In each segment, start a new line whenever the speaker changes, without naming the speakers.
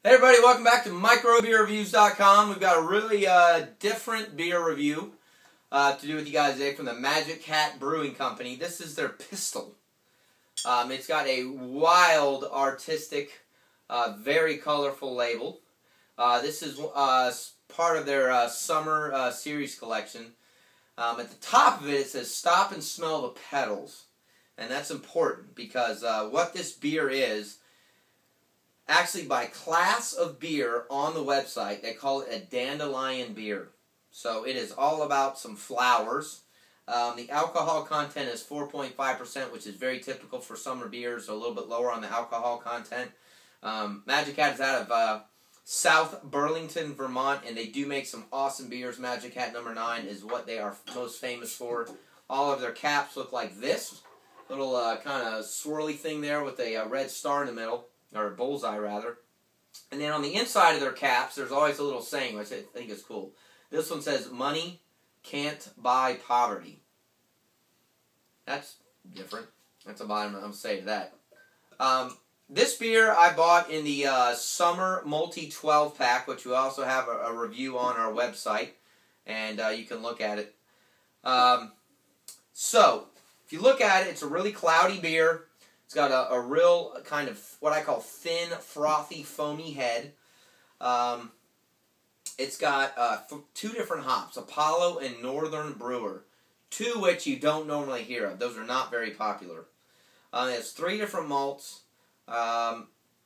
Hey everybody, welcome back to microbeerreviews.com. We've got a really different beer review to do with you guys today from the Magic Hat Brewing Company. This is their Pistil. It's got a wild, artistic, very colorful label. This is part of their summer series collection. At the top of it, it says, "Stop and smell the petals." And that's important because what this beer is, actually, by class of beer on the website, they call it a dandelion beer. So it is all about some flowers. The alcohol content is 4.5%, which is very typical for summer beers, so a little bit lower on the alcohol content. Magic Hat is out of South Burlington, Vermont, and they do make some awesome beers. Magic Hat number 9 is what they are most famous for. All of their caps look like this. Little kind of swirly thing there with a red star in the middle. Or a bullseye, rather. And then on the inside of their caps, there's always a little saying, which I think is cool. This one says, "Money can't buy poverty." That's different. That's about what I'm going to say to that. This beer I bought in the Summer Multi 12-pack, which we also have a review on our website. And you can look at it. So, if you look at it, it's a really cloudy beer. It's got a real kind of what I call thin, frothy, foamy head. It's got 2 different hops, Apollo and Northern Brewer, 2 which you don't normally hear of. Those are not very popular. It has 3 different malts, and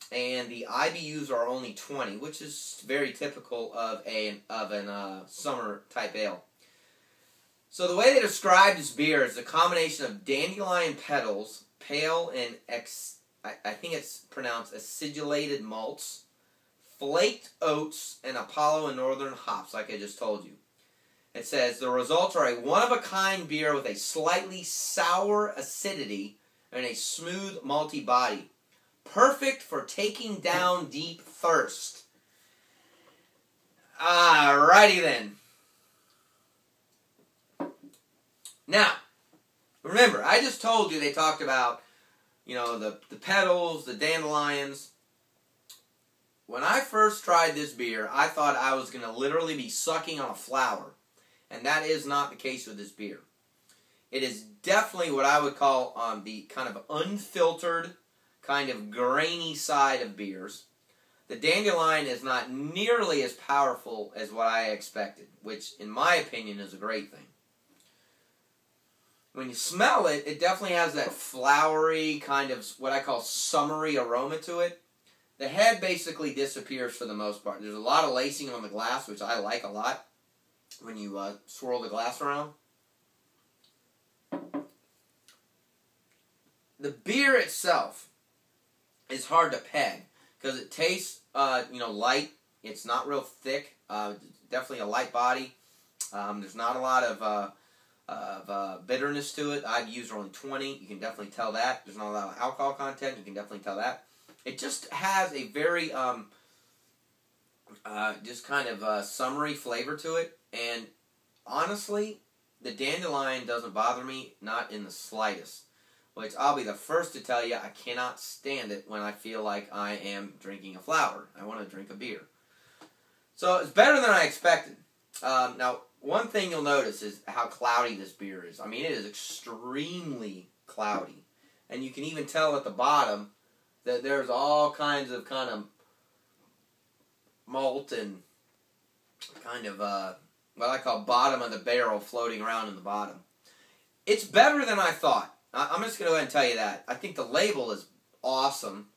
the IBUs are only 20, which is very typical of an summer type ale. So the way they describe this beer is a combination of dandelion petals, pale and I think it's pronounced acidulated malts, flaked oats, and Apollo and Northern hops, like I just told you. It says the results are a one-of-a-kind beer with a slightly sour acidity and a smooth malty body, perfect for taking down deep thirst. Alrighty then. Now, remember, I just told you they talked about, you know, the petals, the dandelions. When I first tried this beer, I thought I was going to literally be sucking on a flower. And that is not the case with this beer. It is definitely what I would call the kind of unfiltered, kind of grainy side of beers. The dandelion is not nearly as powerful as what I expected, which in my opinion is a great thing. When you smell it, it definitely has that flowery, kind of what I call summery aroma to it. The head basically disappears for the most part. There's a lot of lacing on the glass, which I like a lot when you swirl the glass around. The beer itself is hard to peg because it tastes, light. It's not real thick. Definitely a light body. There's not a lot of bitterness to it. IBUs are only 20. You can definitely tell that. There's not a lot of alcohol content. You can definitely tell that. It just has a very just kind of summery flavor to it. And honestly, the dandelion doesn't bother me, not in the slightest. Which I'll be the first to tell you, I cannot stand it when I feel like I am drinking a flower. I want to drink a beer. So it's better than I expected. Now, one thing you'll notice is how cloudy this beer is. I mean, it is extremely cloudy. And you can even tell at the bottom that there's all kinds of kind of malt and kind of what I call bottom of the barrel floating around in the bottom. It's better than I thought. I'm just going to go ahead and tell you that. I think the label is awesome.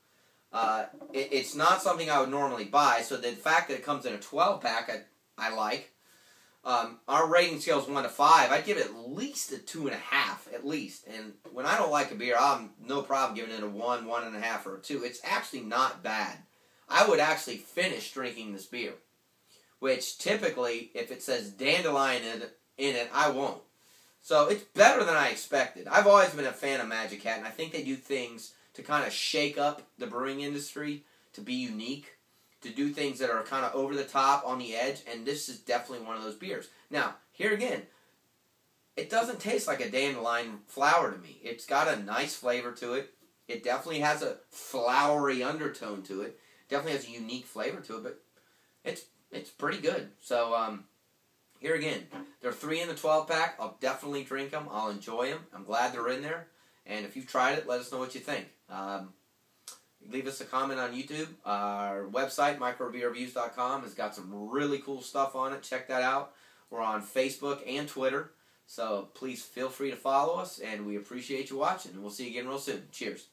It's not something I would normally buy, so the fact that it comes in a 12-pack, I like. Our rating scale is 1 to 5. I'd give it at least a 2.5, at least. And when I don't like a beer, I'm no problem giving it a 1, 1.5, or a 2. It's actually not bad. I would actually finish drinking this beer, which typically, if it says dandelion in it, I won't. So it's better than I expected. I've always been a fan of Magic Hat, and I think they do things to kind of shake up the brewing industry, to be unique, to do things that are kind of over the top, on the edge, and this is definitely one of those beers. Now, here again, it doesn't taste like a dandelion flower to me. It's got a nice flavor to it. It definitely has a flowery undertone to it. Definitely has a unique flavor to it, but it's pretty good. So here again, they're 3 in the 12 pack. I'll definitely drink them. I'll enjoy them. I'm glad they're in there. And if you've tried it, let us know what you think. Leave us a comment on YouTube. Our website, microbeerreviews.com, has got some really cool stuff on it. Check that out. We're on Facebook and Twitter. So please feel free to follow us, and we appreciate you watching. We'll see you again real soon. Cheers.